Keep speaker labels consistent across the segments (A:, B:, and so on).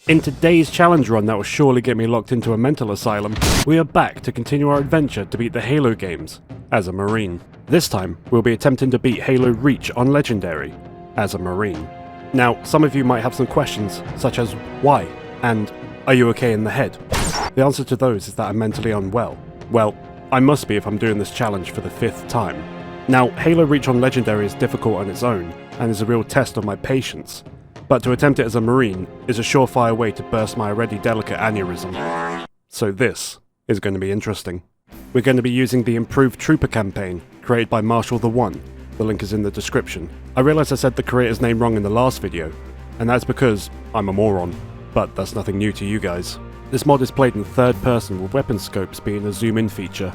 A: In today's challenge run that will surely get me locked into a mental asylum, we are back to continue our adventure to beat the Halo games as a Marine. This time, we'll be attempting to beat Halo Reach on Legendary as a Marine. Now, some of you might have some questions, such as why, and are you okay in the head? The answer to those is that I'm mentally unwell. Well, I must be if I'm doing this challenge for the 5th time. Now, Halo Reach on Legendary is difficult on its own, and is a real test of my patience. But to attempt it as a Marine is a surefire way to burst my already delicate aneurysm. So this is going to be interesting. We're going to be using the improved Trooper campaign, created by Marshall the One. The link is in the description. I realise I said the creator's name wrong in the last video, and that's because I'm a moron, but that's nothing new to you guys. This mod is played in third person with weapon scopes being a zoom in feature.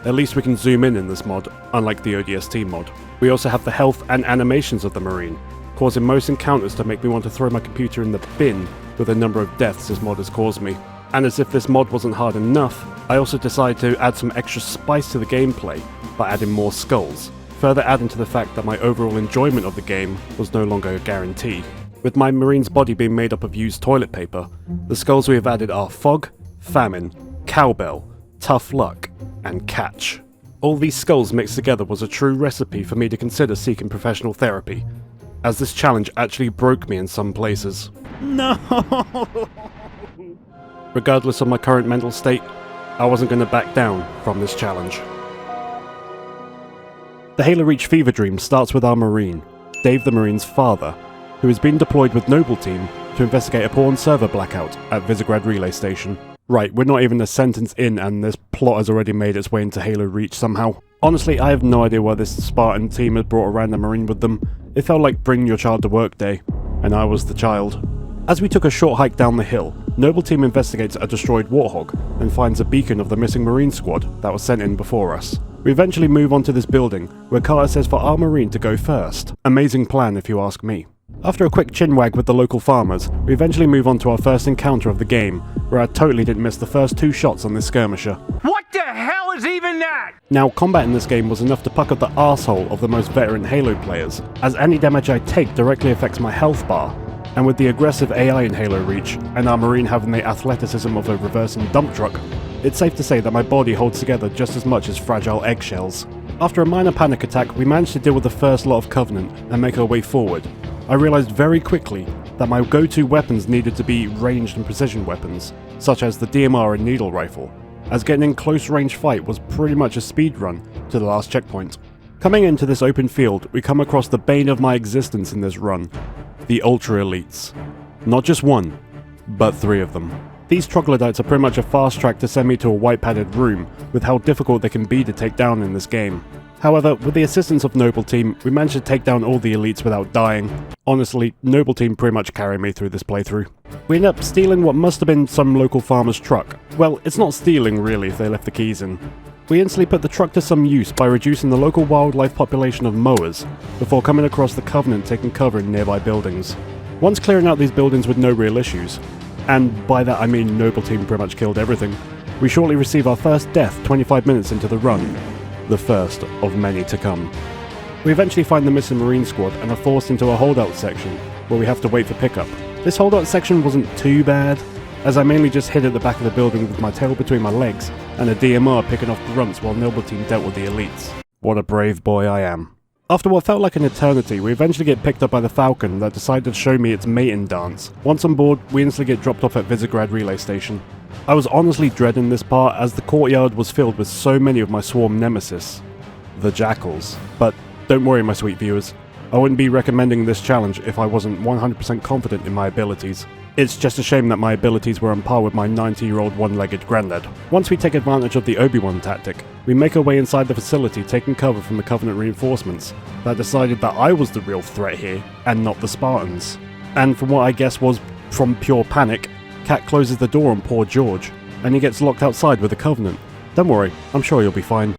A: At least we can zoom in this mod, unlike the ODST mod. We also have the health and animations of the Marine, causing most encounters to make me want to throw my computer in the bin with the number of deaths this mod has caused me. And as if this mod wasn't hard enough, I also decided to add some extra spice to the gameplay by adding more skulls, further adding to the fact that my overall enjoyment of the game was no longer a guarantee. With my Marine's body being made up of used toilet paper, the skulls we have added are Fog, Famine, Cowbell, Tough Luck, and Catch. All these skulls mixed together was a true recipe for me to consider seeking professional therapy, as this challenge actually broke me in some places. No! Regardless of my current mental state, I wasn't going to back down from this challenge. The Halo Reach fever dream starts with our Marine, Dave the Marine's father, who has been deployed with Noble Team to investigate a porn server blackout at Vizrad relay station. Right, we're not even a sentence in and this plot has already made its way into Halo Reach somehow. Honestly, I have no idea why this Spartan team has brought a random Marine with them. It felt like bring your child to work day, and I was the child. As we took a short hike down the hill, Noble Team investigates a destroyed Warthog and finds a beacon of the missing Marine squad that was sent in before us. We eventually move on to this building, where Carter says for our Marine to go first. Amazing plan if you ask me. After a quick chinwag with the local farmers, we eventually move on to our first encounter of the game, where I totally didn't miss the first 2 shots on this skirmisher.
B: What the hell is even that?
A: Now, combat in this game was enough to pucker the arsehole of the most veteran Halo players, as any damage I take directly affects my health bar, and with the aggressive AI in Halo Reach, and our Marine having the athleticism of a reversing dump truck, it's safe to say that my body holds together just as much as fragile eggshells. After a minor panic attack, we managed to deal with the first lot of Covenant and make our way forward. I realised very quickly that my go-to weapons needed to be ranged and precision weapons, such as the DMR and needle rifle, as getting in close range fight was pretty much a speed run to the last checkpoint. Coming into this open field, we come across the bane of my existence in this run, the Ultra Elites. Not just one, but 3 of them. These troglodytes are pretty much a fast track to send me to a white padded room with how difficult they can be to take down in this game. However, with the assistance of Noble Team, we managed to take down all the elites without dying. Honestly, Noble Team pretty much carried me through this playthrough. We end up stealing what must have been some local farmer's truck. Well, it's not stealing really if they left the keys in. We instantly put the truck to some use by reducing the local wildlife population of mowers, before coming across the Covenant taking cover in nearby buildings. Once clearing out these buildings with no real issues, and by that I mean Noble Team pretty much killed everything, we shortly receive our first death 25 minutes into the run. The first of many to come. We eventually find the missing Marine squad and are forced into a holdout section, where we have to wait for pickup. This holdout section wasn't too bad, as I mainly just hid at the back of the building with my tail between my legs, and a DMR picking off grunts while Noble Team dealt with the elites. What a brave boy I am. After what felt like an eternity, we eventually get picked up by the Falcon that decided to show me its mating dance. Once on board, we instantly get dropped off at Vizrad relay station. I was honestly dreading this part as the courtyard was filled with so many of my swarm nemesis, the Jackals. But don't worry my sweet viewers, I wouldn't be recommending this challenge if I wasn't 100% confident in my abilities. It's just a shame that my abilities were on par with my 90-year-old one-legged granddad. Once we take advantage of the Obi-Wan tactic, we make our way inside the facility taking cover from the Covenant reinforcements that decided that I was the real threat here and not the Spartans. And from what I guess was from pure panic, Cat closes the door on poor George, and he gets locked outside with the Covenant. Don't worry, I'm sure you'll be fine.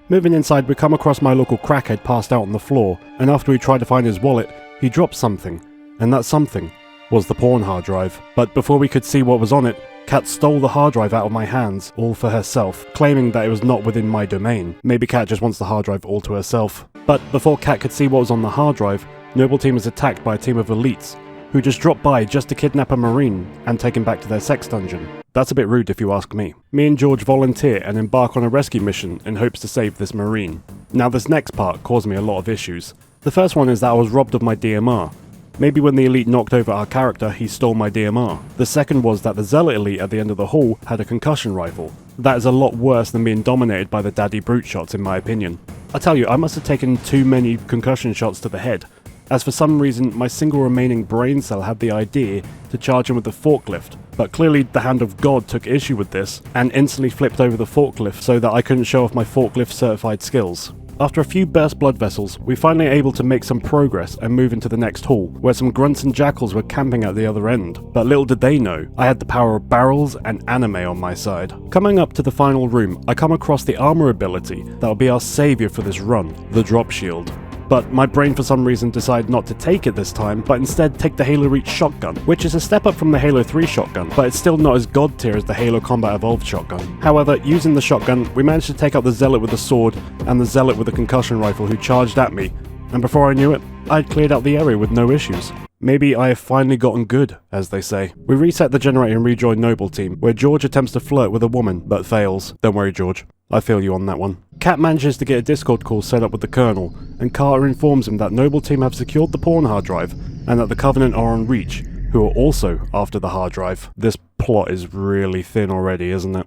A: Moving inside, we come across my local crackhead passed out on the floor, and after we try to find his wallet, he drops something, and that something was the porn hard drive. But before we could see what was on it, Kat stole the hard drive out of my hands, all for herself, claiming that it was not within my domain. Maybe Kat just wants the hard drive all to herself. But before Kat could see what was on the hard drive, Noble Team is attacked by a team of elites who just drop by just to kidnap a Marine and take him back to their sex dungeon. That's a bit rude if you ask me. Me and George volunteer and embark on a rescue mission in hopes to save this Marine. Now this next part caused me a lot of issues. The first one is that I was robbed of my DMR. Maybe when the elite knocked over our character, he stole my DMR. The second was that the Zealot elite at the end of the hall had a concussion rifle. That is a lot worse than being dominated by the daddy brute shots in my opinion. I tell you, I must have taken too many concussion shots to the head, as for some reason my single remaining brain cell had the idea to charge him with the forklift, but clearly the hand of God took issue with this and instantly flipped over the forklift so that I couldn't show off my forklift certified skills. After a few burst blood vessels, we finally able to make some progress and move into the next hall, where some grunts and jackals were camping at the other end. But little did they know, I had the power of barrels and anime on my side. Coming up to the final room, I come across the armor ability that will be our savior for this run, the drop shield. But my brain for some reason decided not to take it this time, but instead take the Halo Reach shotgun, which is a step up from the Halo 3 shotgun, but it's still not as god tier as the Halo Combat Evolved shotgun. However, using the shotgun, we managed to take out the Zealot with a sword and the Zealot with a concussion rifle who charged at me, and before I knew it, I'd cleared out the area with no issues. Maybe I have finally gotten good, as they say. We reset the generator and rejoin Noble Team, where George attempts to flirt with a woman, but fails. Don't worry, George. I feel you on that one. Kat manages to get a Discord call set up with the Colonel, and Carter informs him that Noble Team have secured the pawn hard drive, and that the Covenant are on Reach, who are also after the hard drive. This plot is really thin already, isn't it?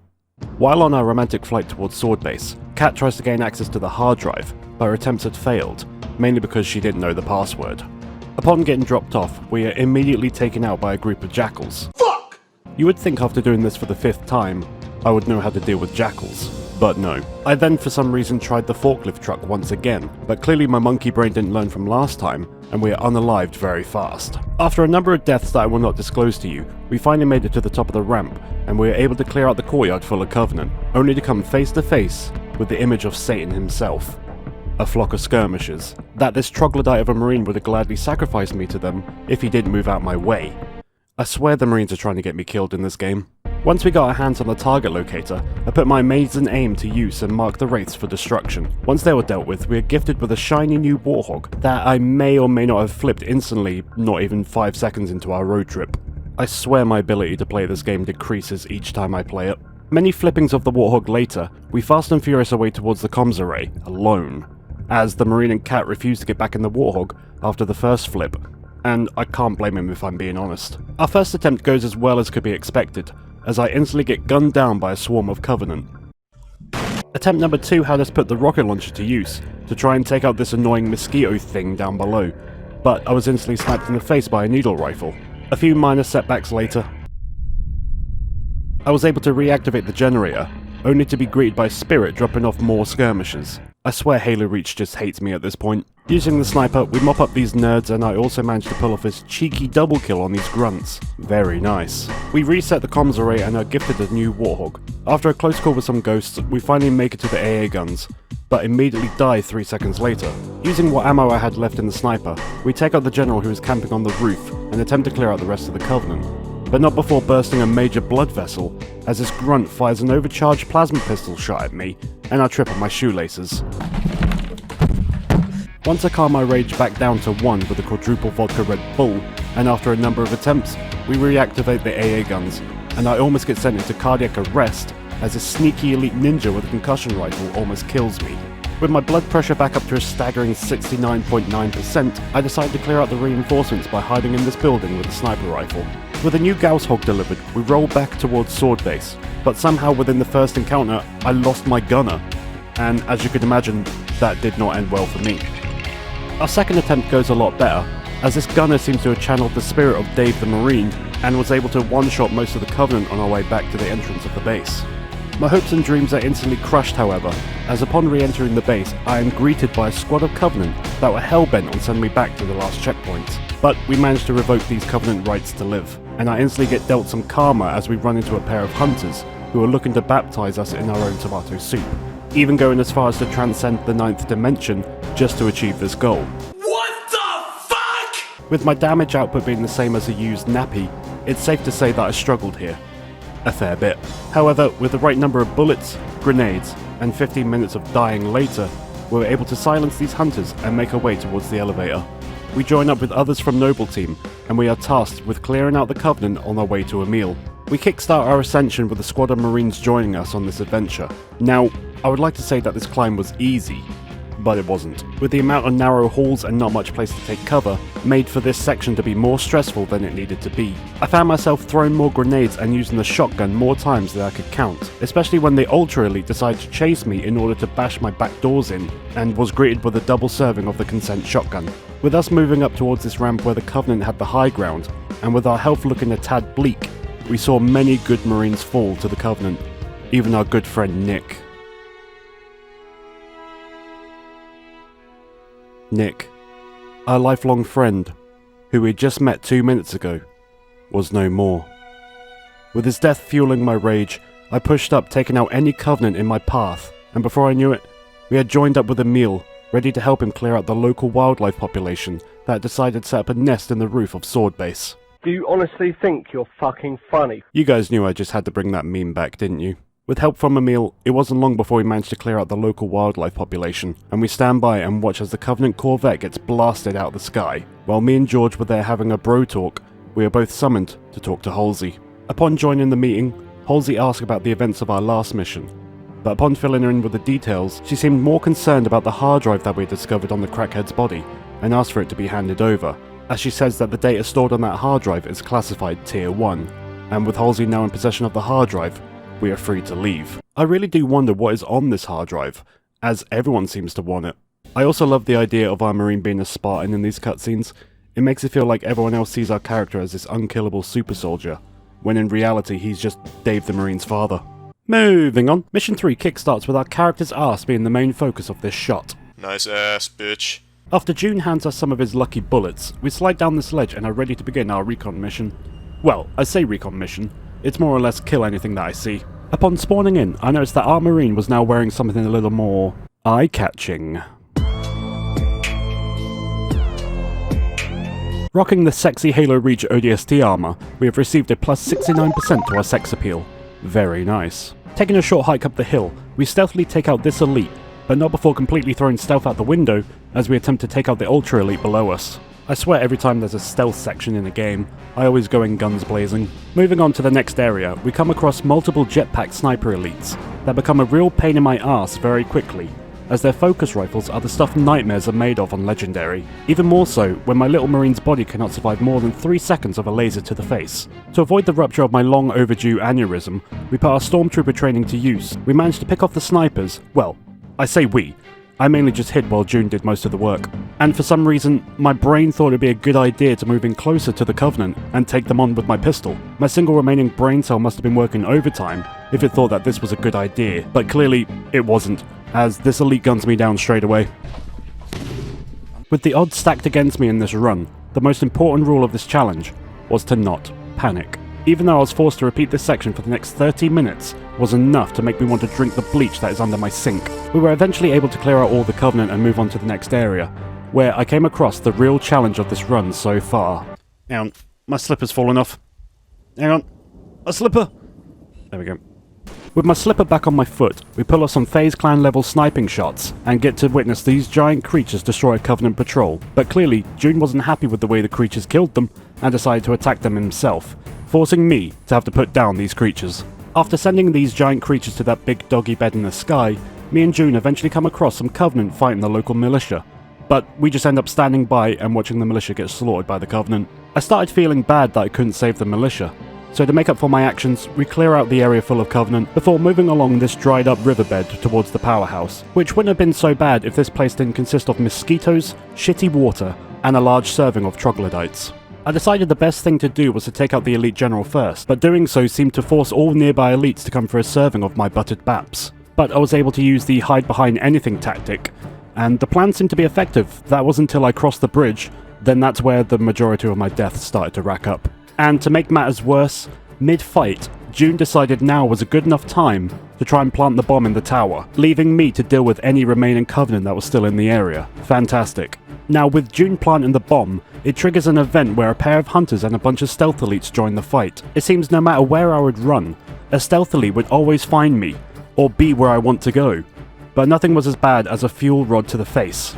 A: While on our romantic flight towards Sword Base, Kat tries to gain access to the hard drive, but her attempts had failed, mainly because she didn't know the password. Upon getting dropped off, we are immediately taken out by a group of jackals. Fuck! You would think after doing this for the 5th time, I would know how to deal with jackals, but no. I then for some reason tried the forklift truck once again, but clearly my monkey brain didn't learn from last time, and we are unalived very fast. After a number of deaths that I will not disclose to you, we finally made it to the top of the ramp, and we were able to clear out the courtyard full of Covenant, only to come face to face with the image of Satan himself. A flock of skirmishers, that this troglodyte of a Marine would have gladly sacrificed me to them if he didn't move out my way. I swear the Marines are trying to get me killed in this game. Once we got our hands on the target locator, I put my amazing aim to use and marked the wraiths for destruction. Once they were dealt with, we were gifted with a shiny new Warthog that I may or may not have flipped instantly, not even 5 seconds into our road trip. I swear my ability to play this game decreases each time I play it. Many flippings of the Warthog later, we fast and furious away towards the comms array, alone, as the Marine and Cat refuse to get back in the Warthog after the first flip, and I can't blame him if I'm being honest. Our first attempt goes as well as could be expected, as I instantly get gunned down by a swarm of Covenant. Attempt number 2 had us put the rocket launcher to use, to try and take out this annoying mosquito thing down below, but I was instantly sniped in the face by a needle rifle. A few minor setbacks later, I was able to reactivate the generator, only to be greeted by Spirit dropping off more skirmishers. I swear Halo Reach just hates me at this point. Using the sniper, we mop up these nerds and I also managed to pull off this cheeky double kill on these grunts. Very nice. We reset the comms array and are gifted a new Warthog. After a close call with some ghosts, we finally make it to the AA guns, but immediately die 3 seconds later. Using what ammo I had left in the sniper, we take out the general who is camping on the roof and attempt to clear out the rest of the Covenant. But not before bursting a major blood vessel, as this grunt fires an overcharged plasma pistol shot at me, and I trip on my shoelaces. Once I calm my rage back down to 1 with a quadruple vodka Red Bull, and after a number of attempts, we reactivate the AA guns, and I almost get sent into cardiac arrest as a sneaky elite ninja with a concussion rifle almost kills me. With my blood pressure back up to a staggering 69.9%, I decide to clear out the reinforcements by hiding in this building with a sniper rifle. With a new Gauss Hog delivered, we roll back towards Sword Base, but somehow within the first encounter, I lost my gunner, and as you could imagine, that did not end well for me. Our second attempt goes a lot better, as this gunner seems to have channeled the spirit of Dave the Marine, and was able to one-shot most of the Covenant on our way back to the entrance of the base. My hopes and dreams are instantly crushed however, as upon re-entering the base, I am greeted by a squad of Covenant that were hell-bent on sending me back to the last checkpoint. But we managed to revoke these Covenant rights to live, and I instantly get dealt some karma as we run into a pair of hunters who are looking to baptize us in our own tomato soup, even going as far as to transcend the 9th dimension just to achieve this goal.
B: What the fuck?
A: With my damage output being the same as a used nappy, it's safe to say that I struggled here. A fair bit. However, with the right number of bullets, grenades, and 15 minutes of dying later, we were able to silence these hunters and make our way towards the elevator. we join up with others from Noble Team, and we are tasked with clearing out the Covenant on our way to a meal. We kickstart our ascension with a squad of Marines joining us on this adventure. Now, I would like to say that this climb was easy, but it wasn't. With the amount of narrow halls and not much place to take cover, made for this section to be more stressful than it needed to be. I found myself throwing more grenades and using the shotgun more times than I could count, especially when the Ultra Elite decided to chase me in order to bash my back doors in, and was greeted with a double serving of the Consent shotgun. With us moving up towards this ramp where the Covenant had the high ground, and with our health looking a tad bleak, we saw many good Marines fall to the Covenant, even our good friend Nick. Nick, our lifelong friend, who we just met 2 minutes ago, was no more. With his death fueling my rage, I pushed up, taking out any Covenant in my path, and before I knew it, we had joined up with Emil, ready to help him clear out the local wildlife population that had decided to set up a nest in the roof of Sword Base.
C: Do you honestly think you're fucking funny?
A: You guys knew I just had to bring that meme back, didn't you? With help from Emil, it wasn't long before we managed to clear out the local wildlife population, and we stand by and watch as the Covenant Corvette gets blasted out of the sky. While me and George were there having a bro talk, we were both summoned to talk to Halsey. Upon joining the meeting, Halsey asked about the events of our last mission, but upon filling her in with the details, she seemed more concerned about the hard drive that we had discovered on the crackhead's body, and asked for it to be handed over, as she says that the data stored on that hard drive is classified Tier 1, and with Halsey now in possession of the hard drive, we are free to leave. I really do wonder what is on this hard drive, as everyone seems to want it. I also love the idea of our Marine being a Spartan in these cutscenes. It makes it feel like everyone else sees our character as this unkillable super soldier, when in reality he's just Dave the Marine's father. Moving on, Mission 3 kickstarts with our character's ass being the main focus of this shot.
D: Nice ass, bitch.
A: After June hands us some of his lucky bullets, we slide down this ledge and are ready to begin our recon mission. Well, I say recon mission, it's more or less kill anything that I see. Upon spawning in, I noticed that our Marine was now wearing something a little more eye-catching. Rocking the sexy Halo Reach ODST armor, we have received a plus 69% to our sex appeal. Very nice. Taking a short hike up the hill, we stealthily take out this elite, but not before completely throwing stealth out the window as we attempt to take out the Ultra Elite below us. I swear every time there's a stealth section in a game, I always go in guns blazing. Moving on to the next area, we come across multiple jetpack sniper elites that become a real pain in my ass very quickly, as their focus rifles are the stuff nightmares are made of on Legendary. Even more so when my little Marine's body cannot survive more than 3 seconds of a laser to the face. To avoid the rupture of my long overdue aneurysm, we put our Stormtrooper training to use. We managed to pick off the snipers, well, I say we. I mainly just hid while June did most of the work. And for some reason, my brain thought it'd be a good idea to move in closer to the Covenant and take them on with my pistol. My single remaining brain cell must have been working overtime if it thought that this was a good idea, but clearly it wasn't, as this elite guns me down straight away. With the odds stacked against me in this run, the most important rule of this challenge was to not panic. Even though I was forced to repeat this section for the next 30 minutes, was enough to make me want to drink the bleach that is under my sink. We were eventually able to clear out all the Covenant and move on to the next area, where I came across the real challenge of this run so far. Hang on, my slipper's fallen off. Hang on, a slipper! There we go. With my slipper back on my foot, we pull off some FaZe Clan level sniping shots, and get to witness these giant creatures destroy a Covenant patrol. But clearly, June wasn't happy with the way the creatures killed them, and decided to attack them himself, forcing me to have to put down these creatures. After sending these giant creatures to that big doggy bed in the sky, me and June eventually come across some Covenant fighting the local militia. But we just end up standing by and watching the militia get slaughtered by the Covenant. I started feeling bad that I couldn't save the militia, so to make up for my actions, we clear out the area full of Covenant before moving along this dried up riverbed towards the powerhouse, which wouldn't have been so bad if this place didn't consist of mosquitoes, shitty water, and a large serving of troglodytes. I decided the best thing to do was to take out the elite general first, but doing so seemed to force all nearby elites to come for a serving of my buttered Baps. But I was able to use the hide behind anything tactic, and the plan seemed to be effective. That was until I crossed the bridge, then that's where the majority of my deaths started to rack up. And to make matters worse, mid-fight, June decided now was a good enough time to try and plant the bomb in the tower, leaving me to deal with any remaining Covenant that was still in the area. Fantastic. Now with June planting the bomb, it triggers an event where a pair of hunters and a bunch of stealth elites join the fight. It seems no matter where I would run, a stealth elite would always find me, or be where I want to go. But nothing was as bad as a fuel rod to the face.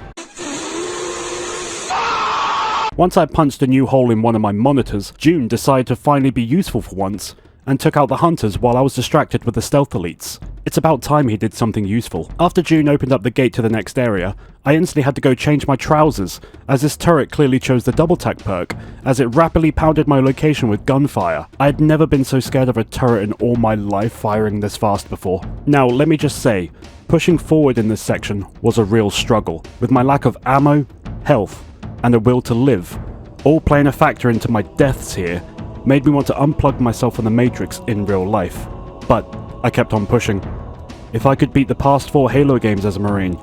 A: Once I punched a new hole in one of my monitors, June decided to finally be useful for once, and took out the hunters while I was distracted with the stealth elites. It's about time he did something useful. After June opened up the gate to the next area, I instantly had to go change my trousers, as this turret clearly chose the double tack perk, as it rapidly pounded my location with gunfire. I had never been so scared of a turret in all my life firing this fast before. Now, let me just say, pushing forward in this section was a real struggle, with my lack of ammo, health, and a will to live, all playing a factor into my deaths here, made me want to unplug myself from the Matrix in real life. But I kept on pushing. If I could beat the past 4 Halo games as a Marine,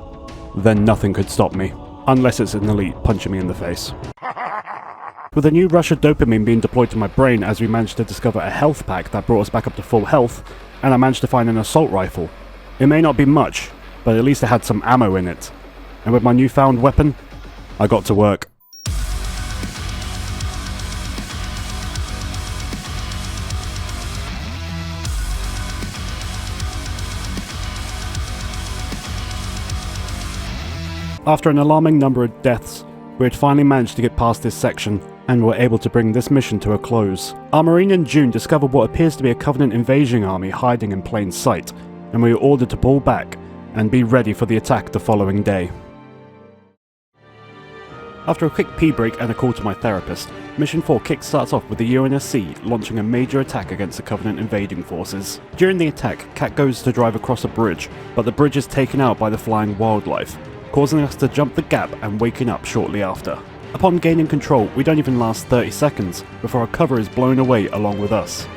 A: then nothing could stop me, unless it's an elite punching me in the face. With a new rush of dopamine being deployed to my brain as we managed to discover a health pack that brought us back up to full health, and I managed to find an assault rifle. It may not be much, but at least it had some ammo in it. And with my newfound weapon, I got to work. After an alarming number of deaths, we had finally managed to get past this section, and were able to bring this mission to a close. Our Marine and June discovered what appears to be a Covenant invasion army hiding in plain sight, and we were ordered to pull back and be ready for the attack the following day. After a quick pee break and a call to my therapist, Mission 4 kick-starts off with the UNSC launching a major attack against the Covenant invading forces. During the attack, Kat goes to drive across a bridge, but the bridge is taken out by the flying wildlife, causing us to jump the gap and waking up shortly after. Upon gaining control, we don't even last 30 seconds before our cover is blown away along with us.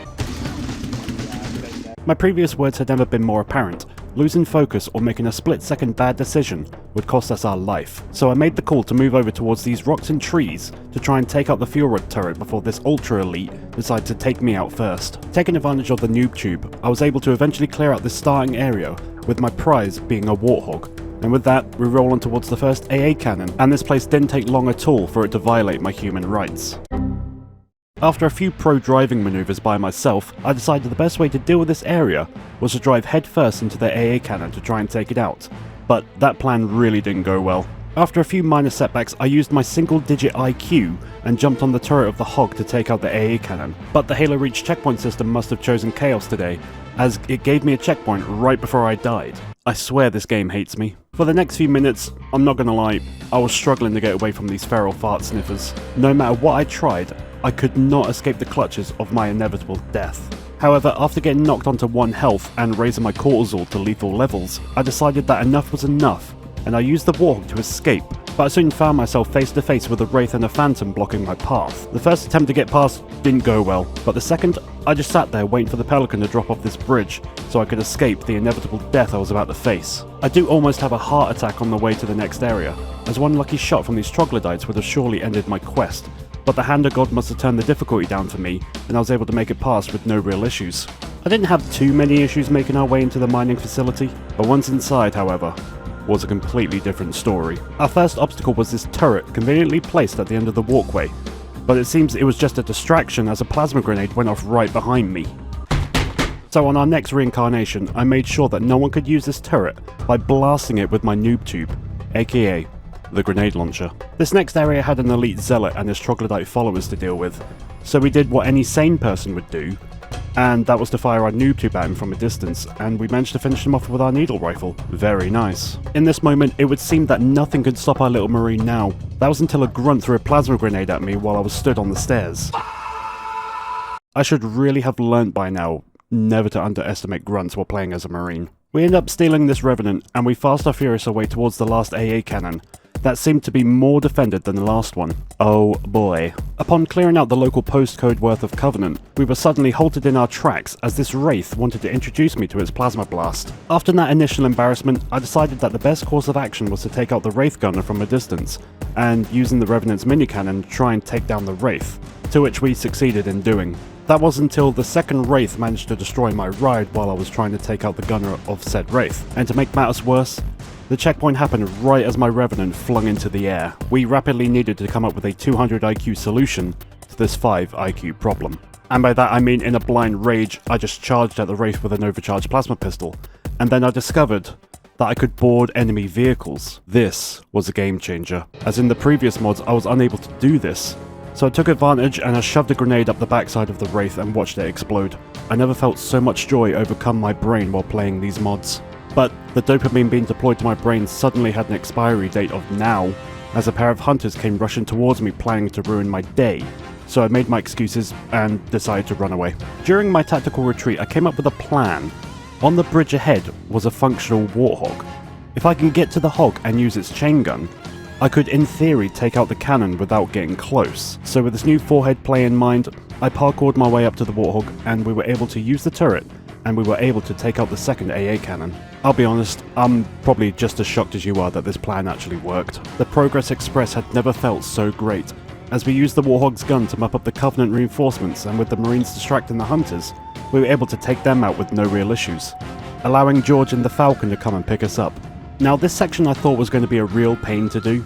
A: My previous words had never been more apparent. Losing focus or making a split-second bad decision would cost us our life, so I made the call to move over towards these rocks and trees to try and take out the fuel rod turret before this ultra elite decided to take me out first. Taking advantage of the noob tube, I was able to eventually clear out this starting area, with my prize being a warthog. And with that, we roll on towards the first AA cannon, and this place didn't take long at all for it to violate my human rights. After a few pro-driving maneuvers by myself, I decided the best way to deal with this area was to drive headfirst into the AA cannon to try and take it out, but that plan really didn't go well. After a few minor setbacks, I used my single-digit IQ and jumped on the turret of the Hog to take out the AA cannon, but the Halo Reach checkpoint system must have chosen Chaos today, as it gave me a checkpoint right before I died. I swear this game hates me. For the next few minutes, I'm not gonna lie, I was struggling to get away from these feral fart sniffers. No matter what I tried, I could not escape the clutches of my inevitable death. However, after getting knocked onto 1 health and raising my cortisol to lethal levels, I decided that enough was enough, and I used the Warthog to escape, but I soon found myself face to face with a Wraith and a Phantom blocking my path. The first attempt to get past didn't go well, but the second, I just sat there waiting for the Pelican to drop off this bridge so I could escape the inevitable death I was about to face. I do almost have a heart attack on the way to the next area, as one lucky shot from these troglodytes would have surely ended my quest, but the Hand of God must have turned the difficulty down for me, and I was able to make it past with no real issues. I didn't have too many issues making our way into the mining facility, but once inside, however, was a completely different story. Our first obstacle was this turret conveniently placed at the end of the walkway, but it seems it was just a distraction as a plasma grenade went off right behind me. So on our next reincarnation, I made sure that no one could use this turret by blasting it with my noob tube, aka the grenade launcher. This next area had an elite zealot and his troglodyte followers to deal with, so we did what any sane person would do, and that was to fire our noob tube at him from a distance, and we managed to finish him off with our needle rifle. Very nice. In this moment, it would seem that nothing could stop our little Marine now. That was until a grunt threw a plasma grenade at me while I was stood on the stairs. I should really have learnt by now never to underestimate grunts while playing as a Marine. We end up stealing this Revenant, and we fast our furious our way towards the last AA cannon. That seemed to be more defended than the last one. Oh boy. Upon clearing out the local postcode worth of Covenant, we were suddenly halted in our tracks as this Wraith wanted to introduce me to its plasma blast. After that initial embarrassment, I decided that the best course of action was to take out the Wraith gunner from a distance, and using the Revenant's minicannon try and take down the Wraith, to which we succeeded in doing. That was until the second Wraith managed to destroy my ride while I was trying to take out the gunner of said Wraith, and to make matters worse, the checkpoint happened right as my Revenant flung into the air. We rapidly needed to come up with a 200 IQ solution to this 5 IQ problem. And by that I mean in a blind rage, I just charged at the Wraith with an overcharged plasma pistol, and then I discovered that I could board enemy vehicles. This was a game changer, as in the previous mods I was unable to do this. So I took advantage and I shoved a grenade up the backside of the Wraith and watched it explode. I never felt so much joy overcome my brain while playing these mods. But the dopamine being deployed to my brain suddenly had an expiry date of now, as a pair of hunters came rushing towards me planning to ruin my day. So I made my excuses and decided to run away. During my tactical retreat I came up with a plan. On the bridge ahead was a functional warthog. If I can get to the hog and use its chain gun, I could in theory take out the cannon without getting close. So with this new forehead play in mind, I parkoured my way up to the warthog and we were able to use the turret and we were able to take out the second AA cannon. I'll be honest, I'm probably just as shocked as you are that this plan actually worked. The Progress Express had never felt so great, as we used the warthog's gun to mop up the Covenant reinforcements, and with the Marines distracting the hunters, we were able to take them out with no real issues, allowing George and the Falcon to come and pick us up. Now this section I thought was going to be a real pain to do,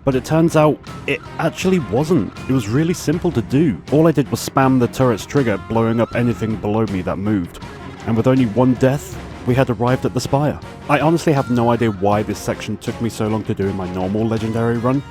A: but it turns out it actually wasn't. It was really simple to do. All I did was spam the turret's trigger, blowing up anything below me that moved. And with only one death, we had arrived at the spire. I honestly have no idea why this section took me so long to do in my normal legendary run,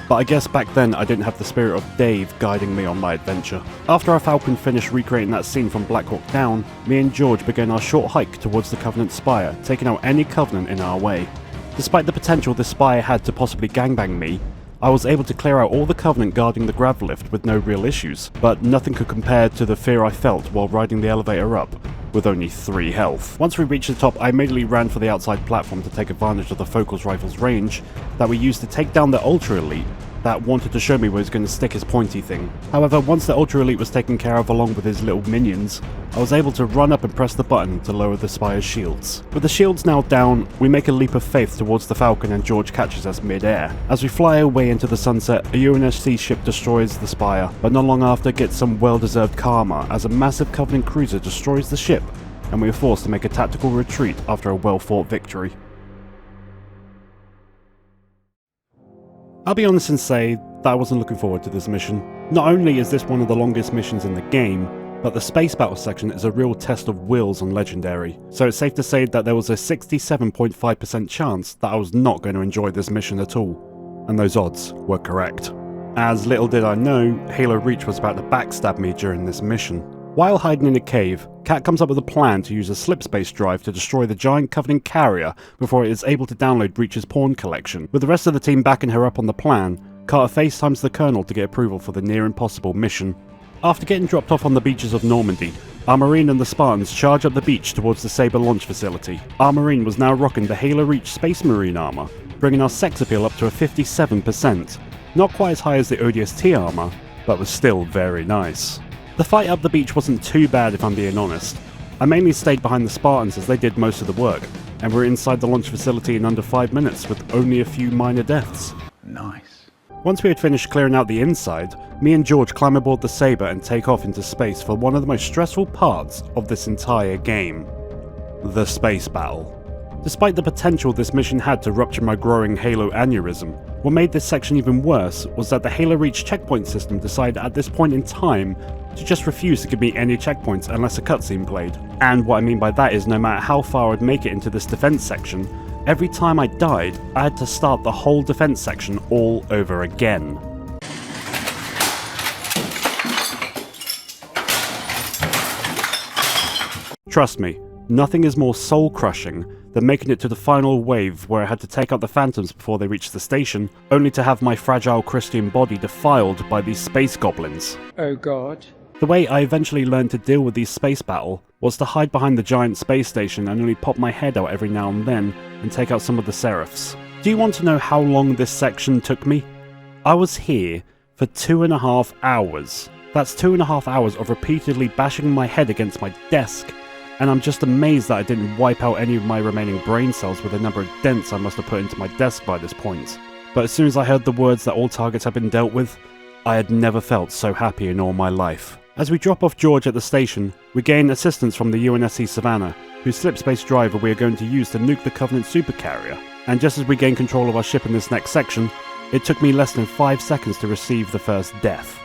A: but I guess back then I didn't have the spirit of Dave guiding me on my adventure. After our Falcon finished recreating that scene from Black Hawk Down, me and George began our short hike towards the Covenant spire, taking out any Covenant in our way. Despite the potential this spire had to possibly gangbang me, I was able to clear out all the Covenant guarding the grav lift with no real issues, but nothing could compare to the fear I felt while riding the elevator up, with only 3 health. Once we reached the top, I immediately ran for the outside platform to take advantage of the Focal's rifle's range that we used to take down the Ultra Elite that wanted to show me where he was going to stick his pointy thing. However, once the Ultra Elite was taken care of along with his little minions, I was able to run up and press the button to lower the spire's shields. With the shields now down, we make a leap of faith towards the Falcon and George catches us mid-air. As we fly away into the sunset, a UNSC ship destroys the spire, but not long after gets some well-deserved karma as a massive Covenant cruiser destroys the ship, and we are forced to make a tactical retreat after a well-fought victory. I'll be honest and say that I wasn't looking forward to this mission. Not only is this one of the longest missions in the game, but the space battle section is a real test of wills on Legendary, so it's safe to say that there was a 67.5% chance that I was not going to enjoy this mission at all, and those odds were correct. As little did I know, Halo Reach was about to backstab me during this mission. While hiding in a cave, Kat comes up with a plan to use a slipspace drive to destroy the giant Covenant carrier before it is able to download Reach's pawn collection. With the rest of the team backing her up on the plan, Carter FaceTimes the Colonel to get approval for the near impossible mission. After getting dropped off on the beaches of Normandy, our Marine and the Spartans charge up the beach towards the Sabre launch facility. Our Marine was now rocking the Halo Reach Space Marine armor, bringing our sex appeal up to a 57%. Not quite as high as the ODST armor, but was still very nice. The fight up the beach wasn't too bad if I'm being honest. I mainly stayed behind the Spartans as they did most of the work, and were inside the launch facility in under 5 minutes with only a few minor deaths.
B: Nice.
A: Once we had finished clearing out the inside, me and George climb aboard the Sabre and take off into space for one of the most stressful parts of this entire game. The space battle. Despite the potential this mission had to rupture my growing Halo aneurysm, what made this section even worse was that the Halo Reach checkpoint system decided at this point in time to just refuse to give me any checkpoints unless a cutscene played. And what I mean by that is no matter how far I'd make it into this defense section, every time I died, I had to start the whole defense section all over again. Trust me, nothing is more soul-crushing than making it to the final wave where I had to take out the Phantoms before they reached the station, only to have my fragile Christian body defiled by these space goblins.
D: Oh god.
A: The way I eventually learned to deal with these space battle was to hide behind the giant space station and only pop my head out every now and then and take out some of the Seraphs. Do you want to know how long this section took me? I was here for 2.5 hours. That's 2.5 hours of repeatedly bashing my head against my desk, and I'm just amazed that I didn't wipe out any of my remaining brain cells with the number of dents I must have put into my desk by this point. But as soon as I heard the words that all targets had been dealt with, I had never felt so happy in all my life. As we drop off George at the station, we gain assistance from the UNSC Savannah, whose slipspace driver we are going to use to nuke the Covenant supercarrier. And just as we gain control of our ship in this next section, it took me less than 5 seconds to receive the first death.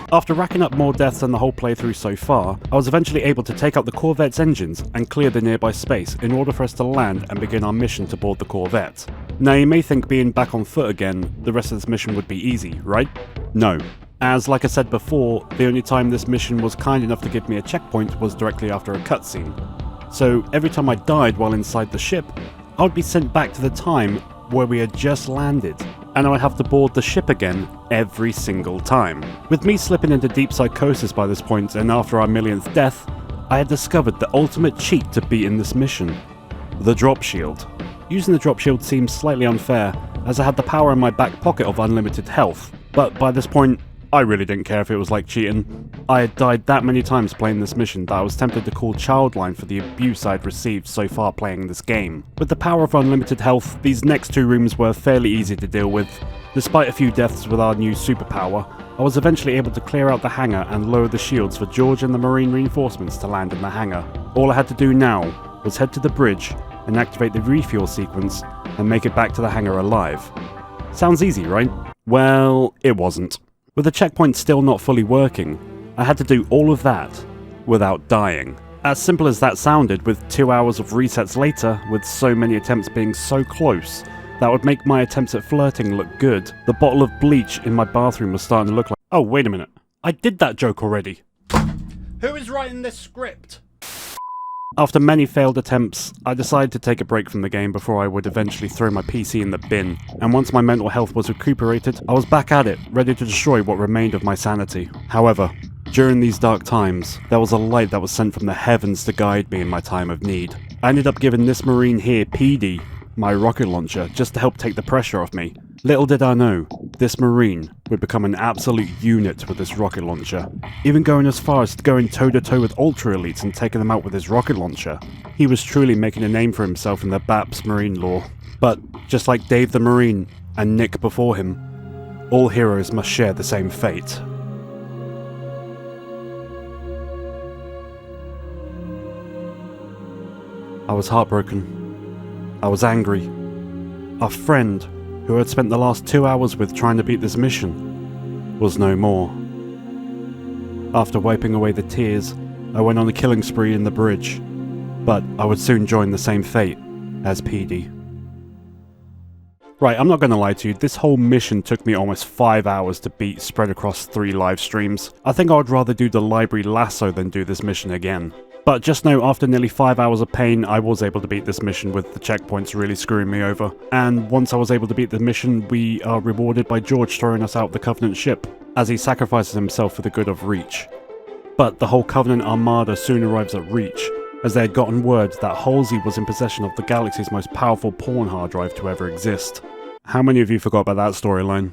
A: After racking up more deaths than the whole playthrough so far, I was eventually able to take out the Corvette's engines and clear the nearby space in order for us to land and begin our mission to board the Corvette. Now you may think being back on foot again, the rest of this mission would be easy, right? No. As like I said before, the only time this mission was kind enough to give me a checkpoint was directly after a cutscene. So every time I died while inside the ship, I would be sent back to the time where we had just landed, and I would have to board the ship again every single time. With me slipping into deep psychosis by this point, and after our millionth death, I had discovered the ultimate cheat to beating this mission: the drop shield. Using the drop shield seems slightly unfair, as I had the power in my back pocket of unlimited health, but by this point, I really didn't care if it was like cheating. I had died that many times playing this mission that I was tempted to call Childline for the abuse I'd received so far playing this game. With the power of unlimited health, these next two rooms were fairly easy to deal with. Despite a few deaths with our new superpower, I was eventually able to clear out the hangar and lower the shields for George and the Marine reinforcements to land in the hangar. All I had to do now was head to the bridge and activate the refuel sequence and make it back to the hangar alive. Sounds easy, right? Well, it wasn't. With the checkpoint still not fully working, I had to do all of that without dying. As simple as that sounded, with 2 hours of resets later, with so many attempts being so close, that would make my attempts at flirting look good. The bottle of bleach in my bathroom was starting to look like— oh, wait a minute. I did that joke already. Who is writing this script? After many failed attempts, I decided to take a break from the game before I would eventually throw my PC in the bin, and once my mental health was recuperated, I was back at it, ready to destroy what remained of my sanity. However, during these dark times, there was a light that was sent from the heavens to guide me in my time of need. I ended up giving this Marine here, PD, my rocket launcher, just to help take the pressure off me. Little did I know, this Marine would become an absolute unit with this rocket launcher, even going as far as going toe-to-toe with Ultra Elites and taking them out with his rocket launcher. He was truly making a name for himself in the Baps Marine lore. But, just like Dave the Marine, and Nick before him, all heroes must share the same fate. I was heartbroken. I was angry. Our friend, who I had spent the last 2 hours with trying to beat this mission, was no more. After wiping away the tears, I went on a killing spree in the bridge, but I would soon join the same fate as PD. Right, I'm not gonna lie to you, this whole mission took me almost 5 hours to beat spread across 3 live streams. I think I would rather do the library lasso than do this mission again. But just know, after nearly 5 hours of pain, I was able to beat this mission with the checkpoints really screwing me over. And once I was able to beat the mission, we are rewarded by George throwing us out the Covenant ship, as he sacrifices himself for the good of Reach. But the whole Covenant armada soon arrives at Reach, as they had gotten word that Halsey was in possession of the galaxy's most powerful porn hard drive to ever exist. How many of you forgot about that storyline?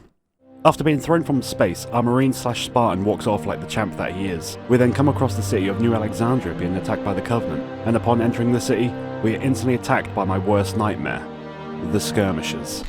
A: After being thrown from space, our Marine/Spartan walks off like the champ that he is. We then come across the city of New Alexandria being attacked by the Covenant, and upon entering the city, we are instantly attacked by my worst nightmare, the Skirmishers.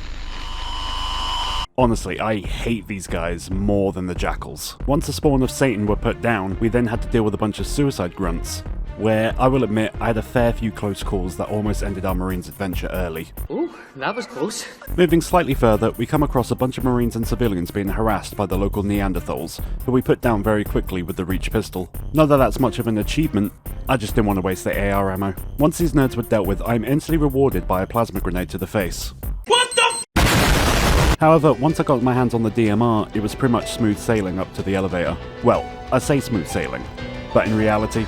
A: Honestly, I hate these guys more than the Jackals. Once the spawn of Satan were put down, we then had to deal with a bunch of suicide grunts, where I will admit I had a fair few close calls that almost ended our Marine's adventure early.
D: Ooh, that was close.
A: Moving slightly further, we come across a bunch of Marines and civilians being harassed by the local Neanderthals, who we put down very quickly with the Reach pistol. Not that that's much of an achievement, I just didn't want to waste the AR ammo. Once these nerds were dealt with, I'm instantly rewarded by a plasma grenade to the face.
B: What the
A: However, once I got my hands on the DMR, it was pretty much smooth sailing up to the elevator. Well, I say smooth sailing, but in reality...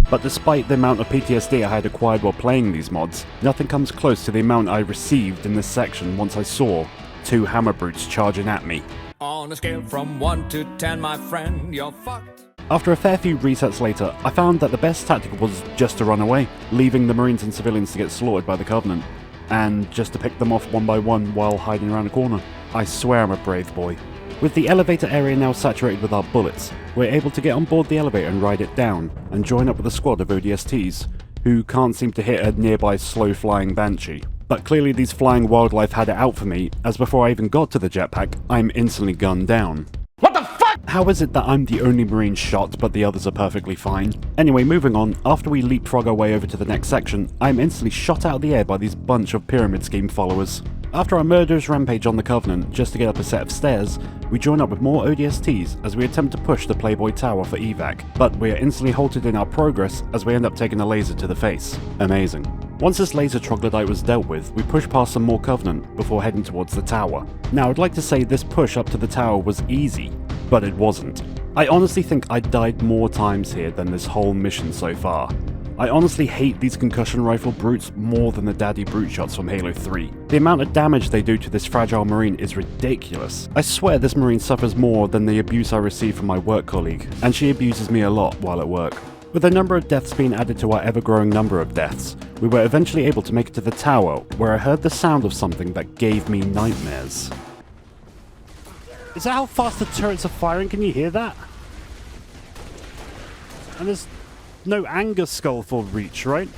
A: But despite the amount of PTSD I had acquired while playing these mods, nothing comes close to the amount I received in this section once I saw 2 hammer brutes charging at me.
E: On a scale from 1 to 10, my friend, you're fucked.
A: After a fair few resets later, I found that the best tactic was just to run away, leaving the Marines and civilians to get slaughtered by the Covenant, and just to pick them off one by one while hiding around a corner. I swear I'm a brave boy. With the elevator area now saturated with our bullets, we're able to get on board the elevator and ride it down, and join up with a squad of ODSTs, who can't seem to hit a nearby slow-flying Banshee. But clearly these flying wildlife had it out for me, as before I even got to the jetpack, I'm instantly gunned down.
B: What the fuck?
A: How is it that I'm the only Marine shot, but the others are perfectly fine? Anyway, moving on, after we leapfrog our way over to the next section, I'm instantly shot out of the air by these bunch of Pyramid Scheme followers. After our murderous rampage on the Covenant just to get up a set of stairs, we join up with more ODSTs as we attempt to push the Playboy Tower for evac, but we are instantly halted in our progress as we end up taking a laser to the face. Amazing. Once this laser troglodyte was dealt with, we pushed past some more Covenant before heading towards the tower. Now I'd like to say this push up to the tower was easy, but it wasn't. I honestly think I died more times here than this whole mission so far. I honestly hate these concussion rifle brutes more than the daddy brute shots from Halo 3. The amount of damage they do to this fragile marine is ridiculous. I swear this marine suffers more than the abuse I receive from my work colleague, and she abuses me a lot while at work. With the number of deaths being added to our ever-growing number of deaths, we were eventually able to make it to the tower, where I heard the sound of something that gave me nightmares. Is that how fast the turrets are firing? Can you hear that? And there's no anger skull for reach, right?